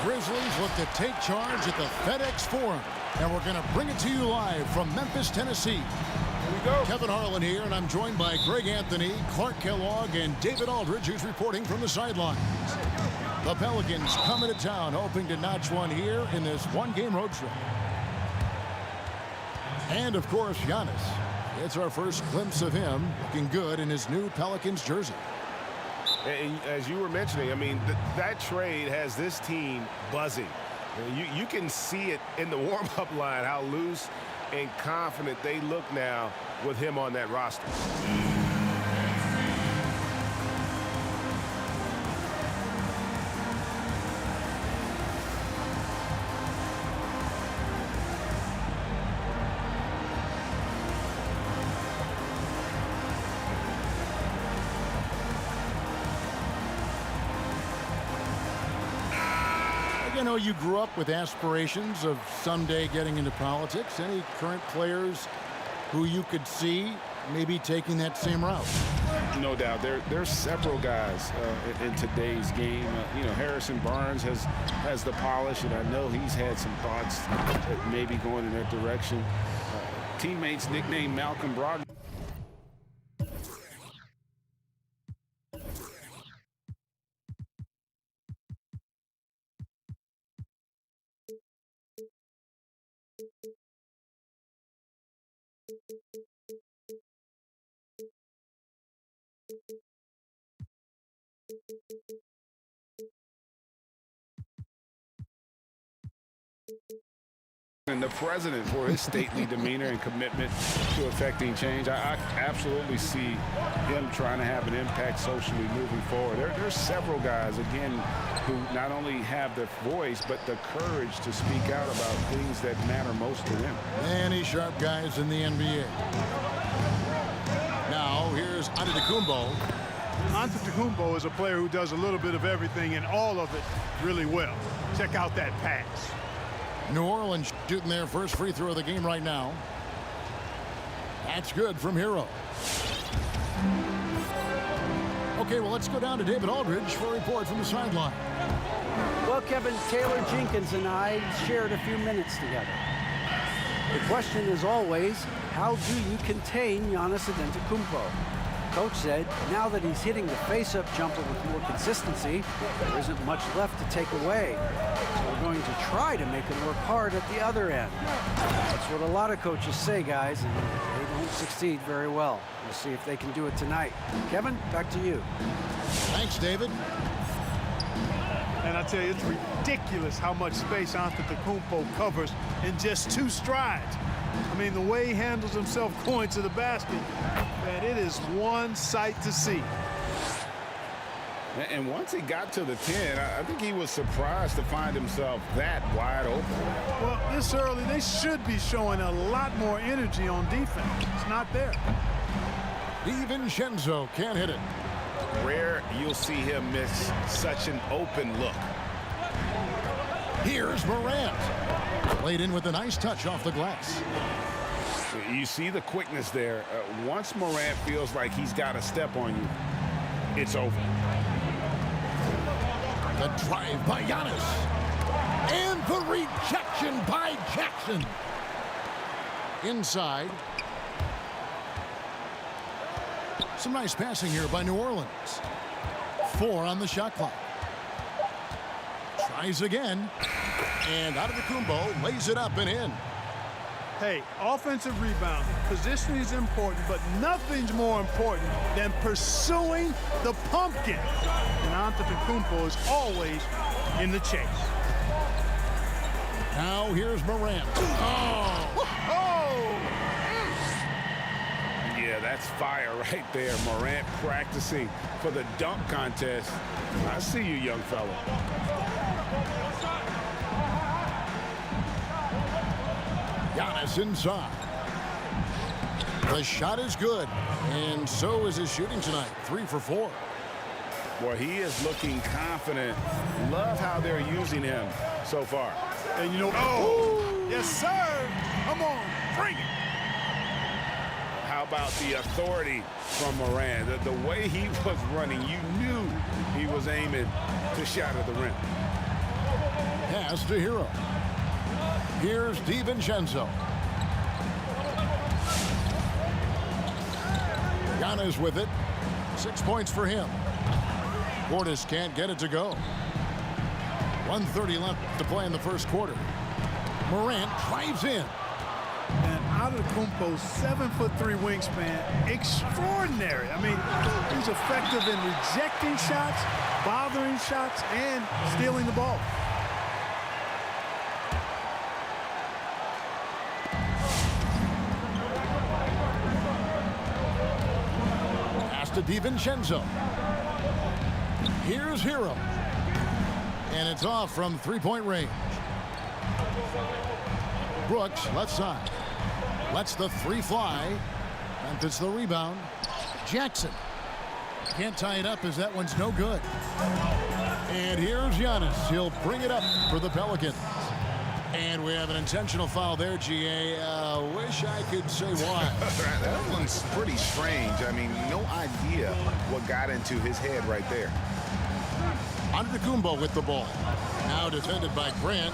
Grizzlies look to take charge at the FedEx Forum. And we're going to bring it to you live from Memphis, Tennessee. Here we go. Kevin Harlan here, and I'm joined by Greg Anthony, Clark Kellogg, and David Aldridge, who's reporting from the sidelines. The Pelicans coming to town, hoping to notch one here in this one-game road trip. And, of course, Giannis. It's our first glimpse of him looking good in his new Pelicans jersey. And as you were mentioning, I mean, that trade has this team buzzing. You can see it in the warm-up line, how loose and confident they look now with him on that roster. I know you grew up with aspirations of someday getting into politics. Any current players who you could see maybe taking that same route? No doubt. There's several guys in today's game. You know, Harrison Barnes has the polish, and I know he's had some thoughts that maybe going in that direction. Teammates nicknamed Malcolm Brogdon. And the president for his stately demeanor and commitment to affecting change. I absolutely see him trying to have an impact socially moving forward. There's several guys, again, who not only have the voice, but the courage to speak out about things that matter most to them. Many sharp guys in the NBA. Now, here's Antetokounmpo. Antetokounmpo is a player who does a little bit of everything and all of it really well. Check out that pass. New Orleans shooting their first free throw of the game right now. That's good from Hero. Okay, well, let's go down to David Aldridge for a report from the sideline. Well, Kevin, Taylor Jenkins and I shared a few minutes together. The question is always, how do you contain Giannis Antetokounmpo? Coach said, now that he's hitting the face-up jumper with more consistency, there isn't much left to take away. So we're going to try to make him work hard at the other end. That's what a lot of coaches say, guys, and they don't succeed very well. We'll see if they can do it tonight. Kevin, back to you. Thanks, David. And I tell you, it's ridiculous how much space Antetokounmpo covers in just 2 strides. I mean, the way he handles himself going to the basket, man, it is one sight to see. And once he got to the 10, I think he was surprised to find himself that wide open. Well, this early, they should be showing a lot more energy on defense. It's not there. DiVincenzo can't hit it. Rare you'll see him miss such an open look. Here's Morant. Played in with a nice touch off the glass. You see the quickness there. Once Morant feels like he's got a step on you, it's over. The drive by Giannis. And the rejection by Jackson. Inside. Some nice passing here by New Orleans. 4 on the shot clock. Tries again. And Antetokounmpo lays it up and in. Hey, offensive rebounding, positioning is important, but nothing's more important than pursuing the pumpkin. And Antetokounmpo is always in the chase. Now here's Morant. Oh! Yeah, that's fire right there. Morant practicing for the dunk contest. I see you, young fella. Giannis inside. The shot is good, and so is his shooting tonight. 3 for 4. Boy, he is looking confident. Love how they're using him so far. And you know, oh, yes, sir. Come on, bring it. How about the authority from Morant? The way he was running, you knew he was aiming to shatter the rim. Pass to Hero. Here's DiVincenzo. Giannis with it. 6 points for him. Portis can't get it to go. 1:30 left to play in the first quarter. Morant drives in. And Antetokounmpo's 7'3" wingspan, extraordinary. I mean, he's effective in rejecting shots, bothering shots, and stealing the ball. Pass to DiVincenzo. Here's Hero. And it's off from three-point range. Brooks, left side. Lets the 3 fly. Memphis the rebound. Jackson. Can't tie it up as that one's no good. And here's Giannis. He'll bring it up for the Pelicans. And we have an intentional foul there, GA. Wish I could say why. That one's pretty strange. I mean, no idea what got into his head right there. Antetokounmpo with the ball. Now defended by Grant.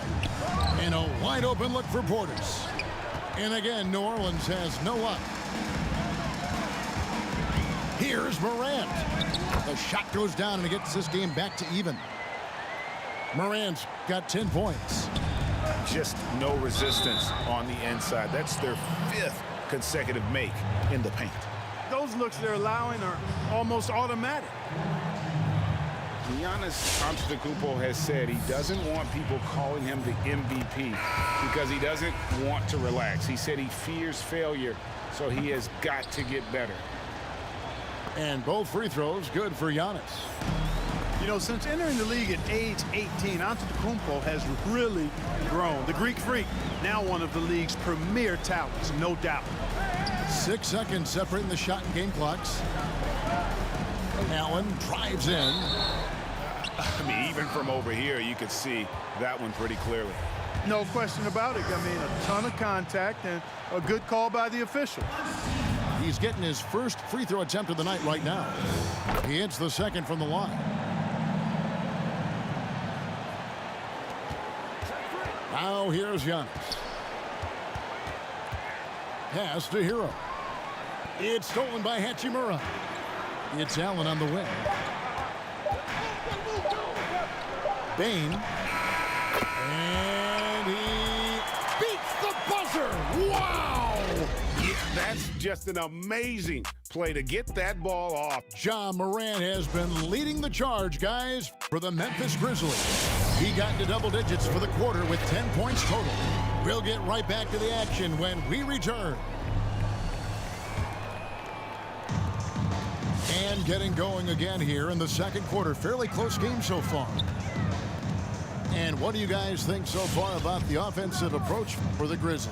And a wide open look for Portis. And again, New Orleans has no luck. Here's Morant. The shot goes down and it gets this game back to even. Morant's got 10 points. Just no resistance on the inside. That's their 5th consecutive make in the paint. Those looks they're allowing are almost automatic. Giannis Antetokounmpo has said he doesn't want people calling him the MVP because he doesn't want to relax. He said he fears failure, so he has got to get better. And both free throws good for Giannis. You know, since entering the league at age 18, Antetokounmpo has really grown. The Greek Freak, now one of the league's premier talents, no doubt. 6 seconds separating the shot and game clocks. Allen drives in. I mean, even from over here, you could see that one pretty clearly. No question about it. I mean, a ton of contact and a good call by the official. He's getting his first free throw attempt of the night right now. He hits the second from the line. Now here's Giannis. Pass to Hero. It's stolen by Hachimura. It's Allen on the wing. Bain. And he beats the buzzer. Wow! Yeah, that's just an amazing play to get that ball off. Ja Morant has been leading the charge, guys, for the Memphis Grizzlies. He got into double digits for the quarter with 10 points total. We'll get right back to the action when we return. And And getting going again here in the second quarter. Fairly close game so far. And what do you guys think so far about the offensive approach for the Grizzlies?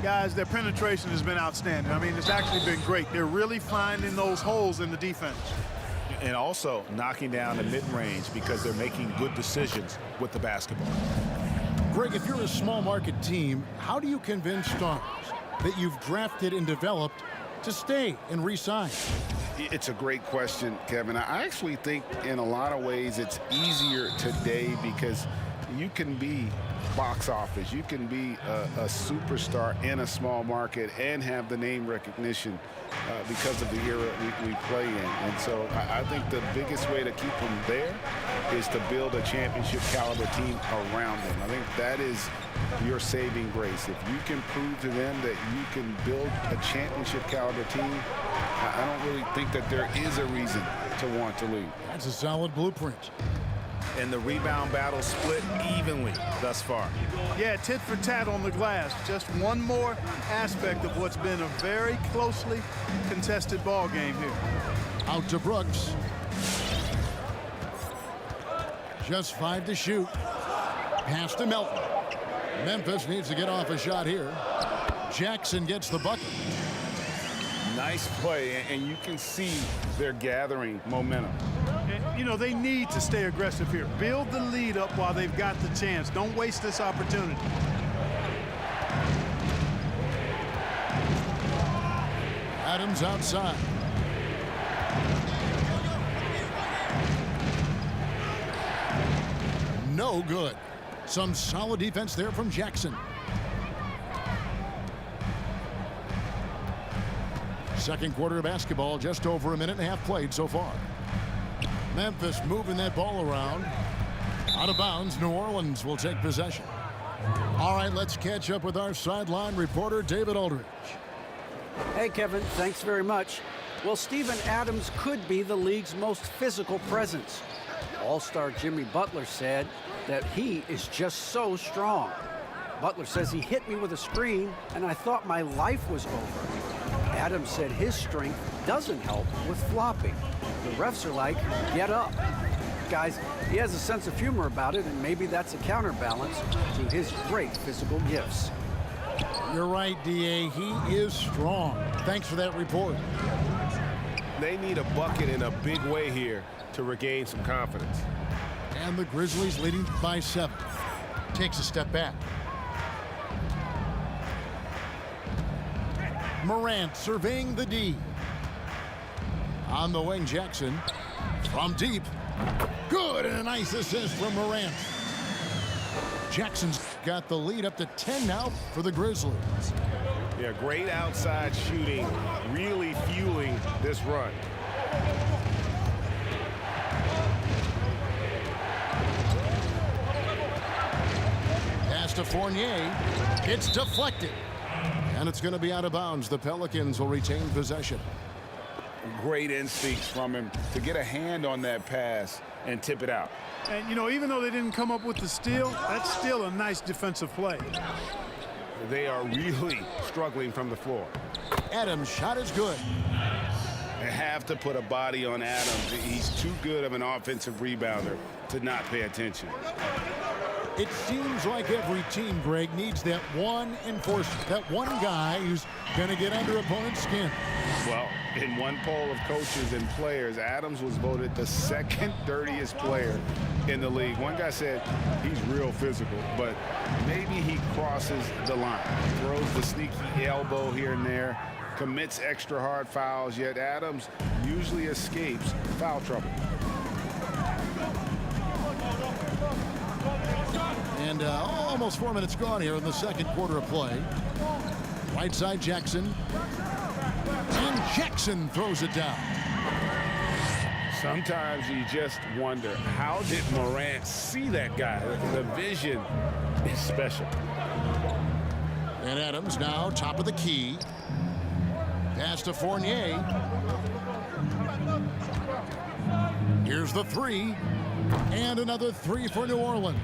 Guys, their penetration has been outstanding. I mean, it's actually been great. They're really finding those holes in the defense. And also knocking down the mid-range because they're making good decisions with the basketball. Greg, if you're a small market team, how do you convince stars that you've drafted and developed to stay and re-sign? It's a great question, Kevin. I actually think in a lot of ways it's easier today because you can be box office. You can be a superstar in a small market and have the name recognition because of the era we play in. And so I think the biggest way to keep them there is to build a championship caliber team around them. I think that is your saving grace. If you can prove to them that you can build a championship caliber team, I don't really think that there is a reason to want to leave. That's a solid blueprint. And the rebound battle split evenly thus far. Yeah, tit for tat on the glass. Just one more aspect of what's been a very closely contested ball game here. Out to Brooks. Just 5 to shoot. Pass to Melton. Memphis needs to get off a shot here. Jackson gets the bucket. Nice play, and you can see they're gathering momentum. And, you know, they need to stay aggressive here. Build the lead up while they've got the chance. Don't waste this opportunity. Adams outside. No good. Some solid defense there from Jackson. Second quarter of basketball, just over a minute and a half played so far. Memphis moving that ball around. Out of bounds, New Orleans will take possession. All right, let's catch up with our sideline reporter, David Aldridge. Hey, Kevin, thanks very much. Well, Steven Adams could be the league's most physical presence. All-star Jimmy Butler said that he is just so strong. Butler says he hit me with a screen, and I thought my life was over. Adams said his strength doesn't help with flopping. The refs are like, get up. Guys, he has a sense of humor about it, and maybe that's a counterbalance to his great physical gifts. You're right, D.A. He is strong. Thanks for that report. They need a bucket in a big way here to regain some confidence. And the Grizzlies leading by 7. Takes a step back. Morant surveying the D. On the wing, Jackson. From deep. Good, and a nice assist from Morant. Jackson's got the lead up to 10 now for the Grizzlies. Yeah, great outside shooting, really fueling this run. Pass to Fournier. It's deflected. And it's going to be out of bounds. The Pelicans will retain possession. Great instincts from him to get a hand on that pass and tip it out. And, you know, even though they didn't come up with the steal, that's still a nice defensive play. They are really struggling from the floor. Adams' shot is good. They have to put a body on Adams. He's too good of an offensive rebounder to not pay attention. It seems like every team, Greg, needs that one enforcer, that one guy who's going to get under opponent's skin. Well, in one poll of coaches and players, Adams was voted the second dirtiest player in the league. One guy said he's real physical, but maybe he crosses the line, throws the sneaky elbow here and there, commits extra hard fouls, yet Adams usually escapes foul trouble. And almost 4 minutes gone here in the second quarter of play. Right side, Jackson. And Jackson throws it down. Sometimes you just wonder, how did Morant see that guy? The vision is special. And Adams now top of the key. Pass to Fournier. Here's the three. And another three for New Orleans.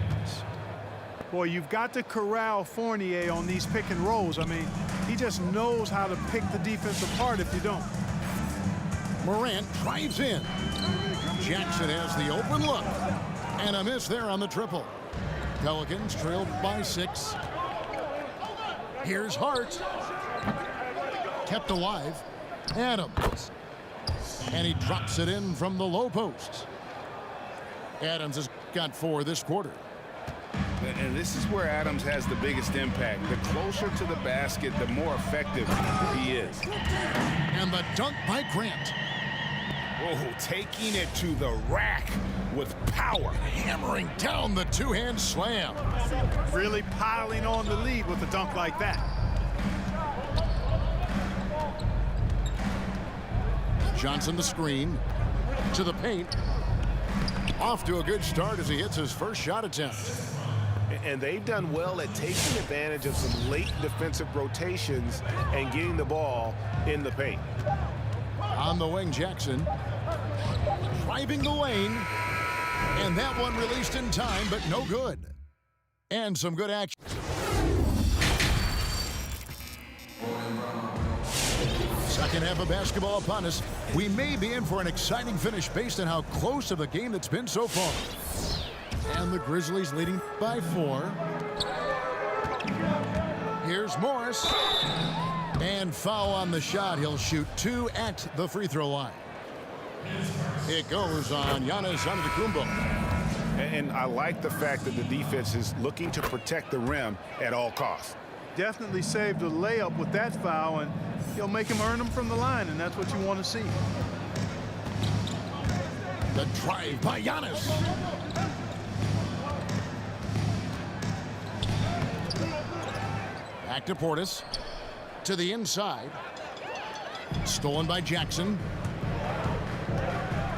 Boy, you've got to corral Fournier on these pick and rolls. I mean, he just knows how to pick the defense apart if you don't. Morant drives in. Jackson has the open look. And a miss there on the triple. Pelicans trailed by 6. Here's Hart. Kept alive. Adams. And he drops it in from the low post. Adams has got 4 this quarter. And this is where Adams has the biggest impact. The closer to the basket, the more effective he is. And the dunk by Grant. Oh, taking it to the rack with power. Hammering down the two-hand slam. Really piling on the lead with a dunk like that. Johnson the screen. To the paint. Off to a good start as he hits his first shot attempt. And they've done well at taking advantage of some late defensive rotations and getting the ball in the paint. On the wing, Jackson. Driving the lane. And that one released in time, but no good. And some good action. Second half of basketball upon us. We may be in for an exciting finish based on how close of a game that's been so far. And the Grizzlies leading by 4. Here's Morris. And foul on the shot. He'll shoot 2 at the free throw line. It goes on Giannis Antetokounmpo. And I like the fact that the defense is looking to protect the rim at all costs. Definitely saved a layup with that foul, and he'll make him earn them from the line, and that's what you want to see. The drive by Giannis. Back to Portis. To the inside. Stolen by Jackson.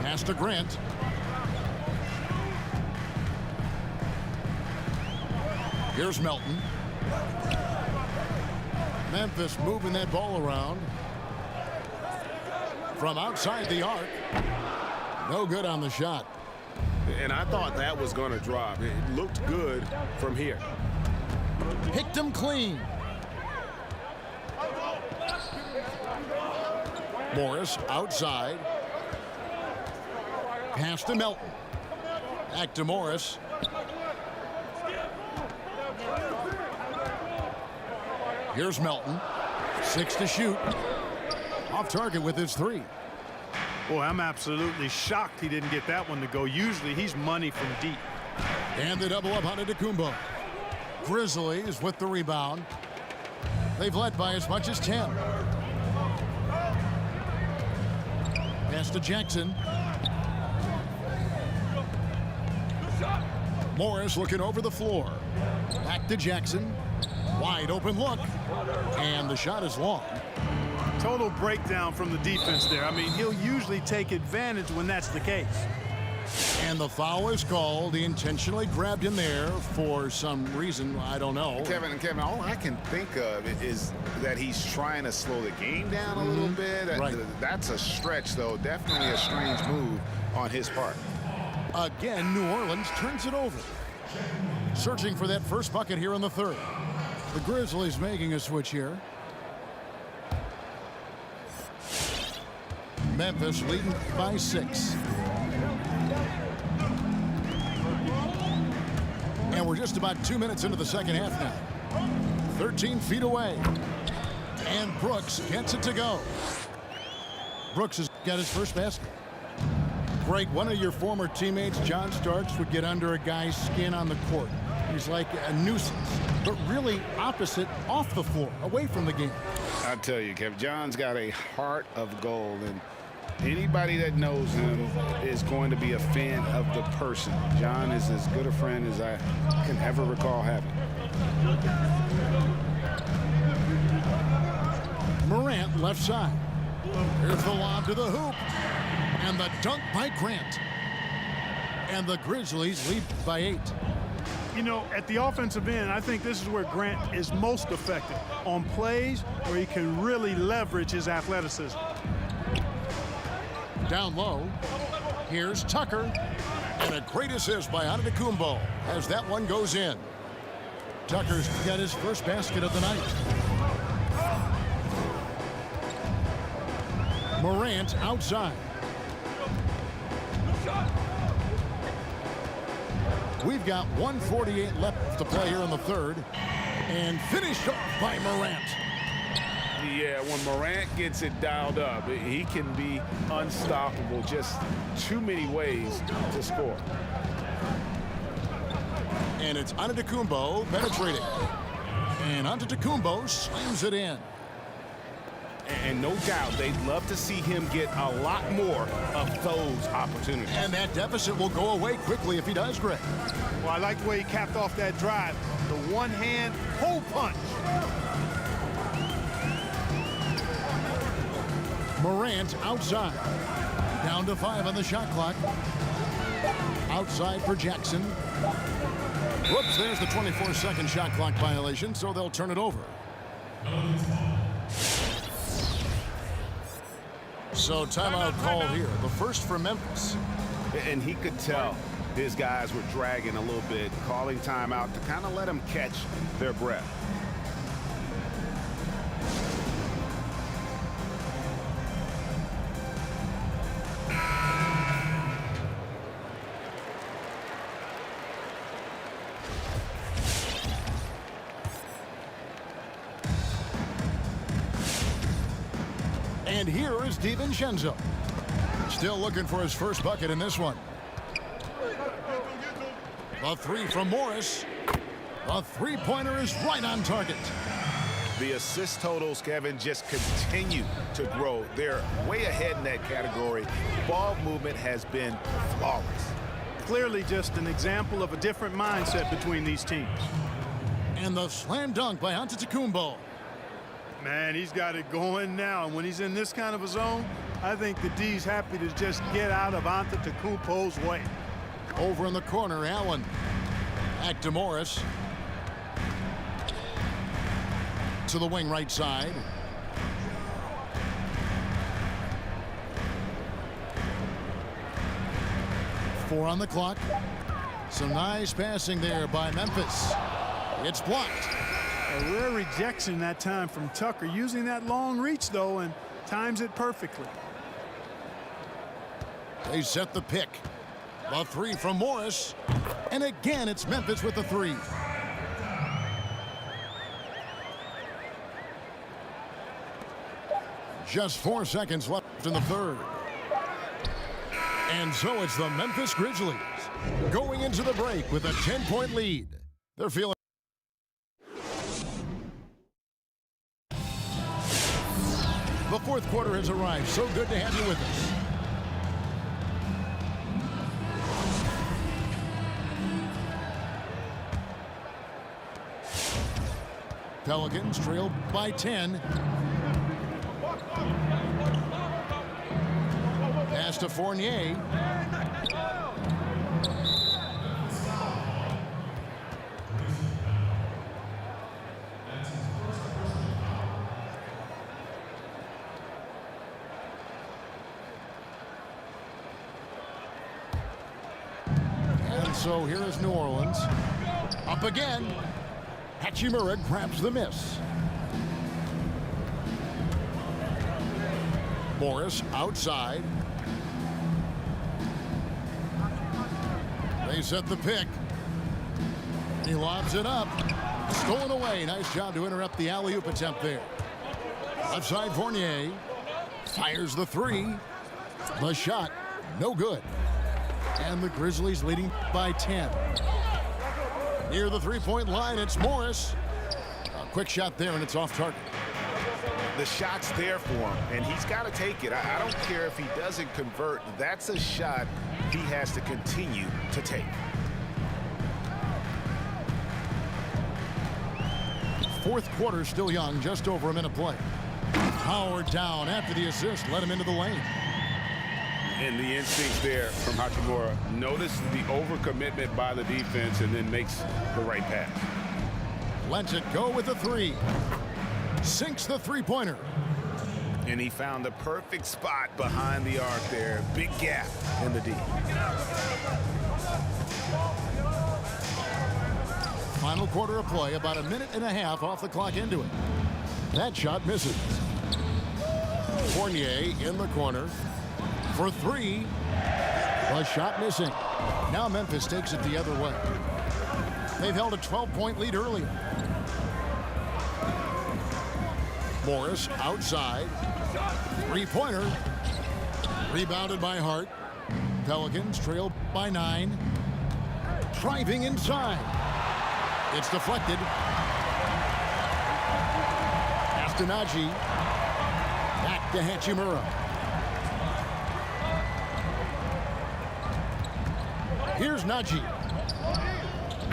Pass to Grant. Here's Melton. Memphis moving that ball around. From outside the arc. No good on the shot. And I thought that was going to drop. It looked good from here. Picked him clean. Morris outside. Pass to Melton. Back to Morris. Here's Melton. 6 to shoot. Off target with his 3. Boy, I'm absolutely shocked he didn't get that one to go. Usually he's money from deep. And the double up on Antetokounmpo. Grizzlies with the rebound. They've led by as much as 10. Pass to Jackson. Morris looking over the floor. Back to Jackson. Wide open look. And the shot is long. Total breakdown from the defense there. I mean, he'll usually take advantage when that's the case. And the foul is called. He intentionally grabbed him there for some reason. I don't know. Kevin, all I can think of is that he's trying to slow the game down a little bit. Right. That's a stretch, though. Definitely a strange move on his part. Again, New Orleans turns it over. Searching for that first bucket here in the third. The Grizzlies making a switch here. Memphis leading by 6. And we're just about 2 minutes into the second half now. 13 feet away. And Brooks gets it to go. Brooks has got his first basket. Greg, one of your former teammates, John Starks, would get under a guy's skin on the court. He's like a nuisance, but really opposite off the floor, away from the game. I tell you, Kev, John's got a heart of gold, and anybody that knows him is going to be a fan of the person. John is as good a friend as I can ever recall having. Morant left side. Here's the lob to the hoop. And the dunk by Grant. And the Grizzlies lead by 8. You know, at the offensive end, I think this is where Grant is most effective, on plays where he can really leverage his athleticism. Down low, here's Tucker. And a great assist by Antetokounmpo as that one goes in. Tucker's got his first basket of the night. Morant outside. We've got 1:48 left to play here in the third. And finished off by Morant. Yeah, when Morant gets it dialed up, he can be unstoppable. Just too many ways to score. And it's Antetokounmpo penetrating. And Antetokounmpo slams it in. And no doubt they'd love to see him get a lot more of those opportunities. And that deficit will go away quickly if he does, Greg. Well, I like the way he capped off that drive. The one-hand hole punch. Morant outside. Down to 5 on the shot clock. Outside for Jackson. Whoops, there's the 24-second shot clock violation, so they'll turn it over. So timeout called here. The first for Memphis. And he could tell his guys were dragging a little bit, calling timeout to kind of let them catch their breath. And here is DiVincenzo. Still looking for his first bucket in this one. The three from Morris. The three-pointer is right on target. The assist totals, Kevin, just continue to grow. They're way ahead in that category. Ball movement has been flawless. Clearly just an example of a different mindset between these teams. And the slam dunk by Antetokounmpo. Man, he's got it going now. And when he's in this kind of a zone, I think the D's happy to just get out of Antetokounmpo's way. Over in the corner, Allen. Back to Morris. To the wing right side. Four on the clock. Some nice passing there by Memphis. It's blocked. A rare rejection that time from Tucker, using that long reach, though, and times it perfectly. They set the pick. The three from Morris. And again, it's Memphis with the three. Just 4 seconds left in the third. And so it's the Memphis Grizzlies going into the break with a 10-point lead. They're feeling. The fourth quarter has arrived. So good to have you with us. Pelicans trail by 10. Pass to Fournier. And so here is New Orleans. Up again. Hachimura grabs the miss. Morris outside. They set the pick. He lobs it up. Stolen away. Nice job to interrupt the alley-oop attempt there. Left side Fournier. Fires the three. The shot, no good. And the Grizzlies leading by 10. Near the three-point line, it's Morris. A quick shot there, and it's off target. The shot's there for him, and he's got to take it. I don't care if he doesn't convert. That's a shot he has to continue to take. Fourth quarter still young, just over a minute play. Howard down after the assist, let him into the lane. And the instincts there from Hachimura. Notice the overcommitment by the defense and then makes the right pass. Lets it go with the three. Sinks the three-pointer. And he found the perfect spot behind the arc there. Big gap in the D. Final quarter of play, about a minute and a half off the clock into it. That shot misses. Fournier in the corner for three. The shot missing. Now Memphis takes it the other way. They've held a 12-point lead earlier. Morris outside. Three-pointer. Rebounded by Hart. Pelicans trail by 9. Driving inside. It's deflected. Naji. Back to Hachimura. Here's Naji.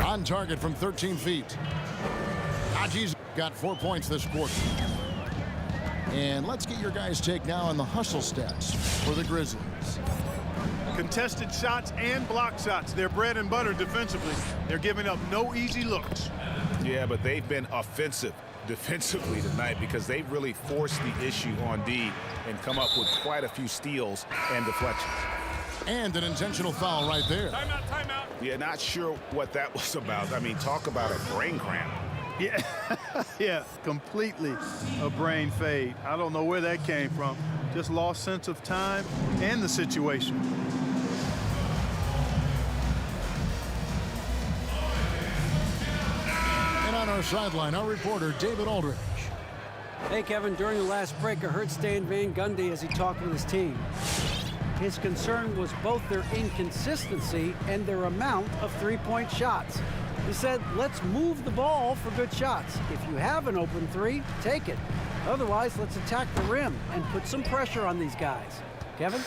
On target from 13 feet. Naji's got 4 points this quarter. And let's get your guys' take now on the hustle stats for the Grizzlies. Contested shots and block shots. They're bread and butter defensively. They're giving up no easy looks. Yeah, but they've been offensive defensively tonight because they've really forced the issue on D and come up with quite a few steals and deflections. And an intentional foul right there. Timeout, timeout. Yeah, not sure what that was about. I mean, talk about a brain cramp. Yeah, yeah, completely a brain fade. I don't know where that came from. Just lost sense of time and the situation. And on our sideline, our reporter, David Aldridge. Hey, Kevin, during the last break, I heard Stan Van Gundy as he talked with his team. His concern was both their inconsistency and their amount of three-point shots. He said, let's move the ball for good shots. If you have an open three, take it. Otherwise, let's attack the rim and put some pressure on these guys. Kevin?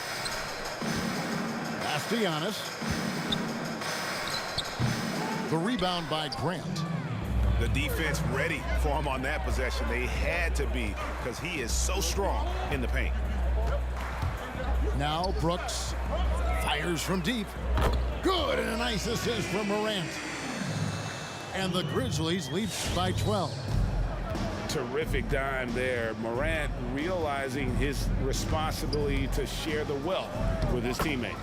Pass to Giannis. The rebound by Grant. The defense ready for him on that possession. They had to be because he is so strong in the paint. Now Brooks fires from deep. Good, and a nice assist from Morant. And the Grizzlies lead by 12. Terrific dime there. Morant realizing his responsibility to share the wealth with his teammates.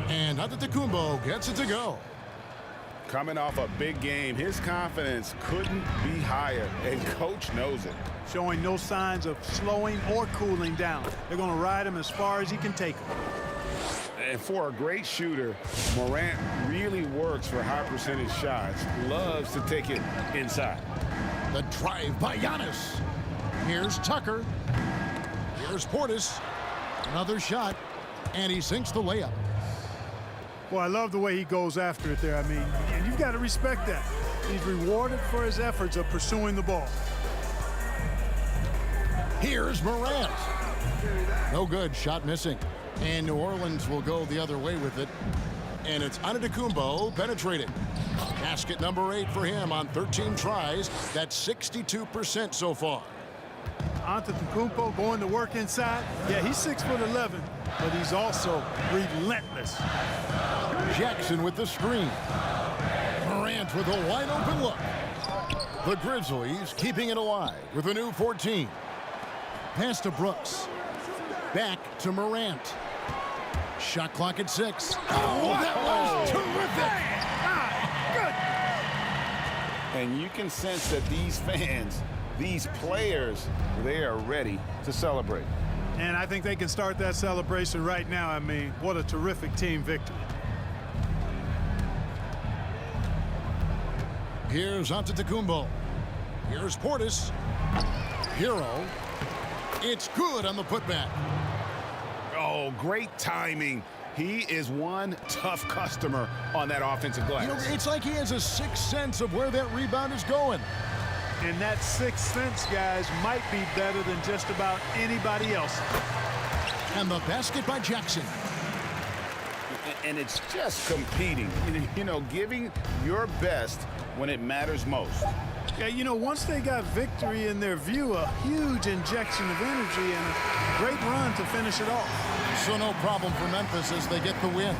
And Antetokounmpo gets it to go. Coming off a big game, his confidence couldn't be higher, and coach knows it. Showing no signs of slowing or cooling down. They're going to ride him as far as he can take him. And for a great shooter, Morant really works for high percentage shots, loves to take it inside. The drive by Giannis. Here's Tucker. Here's Portis. Another shot, and he sinks the layup. Well, I love the way he goes after it there. I mean, and you've got to respect that. He's rewarded for his efforts of pursuing the ball. Here's Morant. No good, shot missing. And New Orleans will go the other way with it. And it's Antetokounmpo penetrating. Basket number 8 for him on 13 tries. That's 62% so far. Antetokounmpo going to work inside. Yeah, he's 6'11", but he's also relentless. Jackson with the screen. Morant with a wide open look. The Grizzlies keeping it alive with a new 14. Pass to Brooks. Back to Morant. Shot clock at 6. Oh, that was terrific! And you can sense that these fans, these players, they are ready to celebrate. And I think they can start that celebration right now. I mean, what a terrific team victory. Here's Antetokounmpo. Here's Portis. Hero. It's good on the putback. Oh, great timing. He is one tough customer on that offensive glass. You know, it's like he has a sixth sense of where that rebound is going. And that sixth sense, guys, might be better than just about anybody else. And the basket by Jackson. And it's just competing, you know, giving your best when it matters most. Yeah, you know, once they got victory in their view, a huge injection of energy and a great run to finish it off. So no problem for Memphis as they get the win.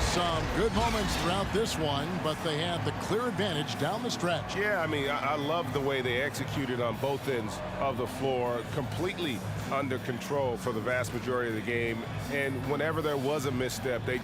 Some good moments throughout this one, but they had the clear advantage down the stretch. Yeah, I mean, I love the way they executed on both ends of the floor, completely under control for the vast majority of the game. And whenever there was a misstep, they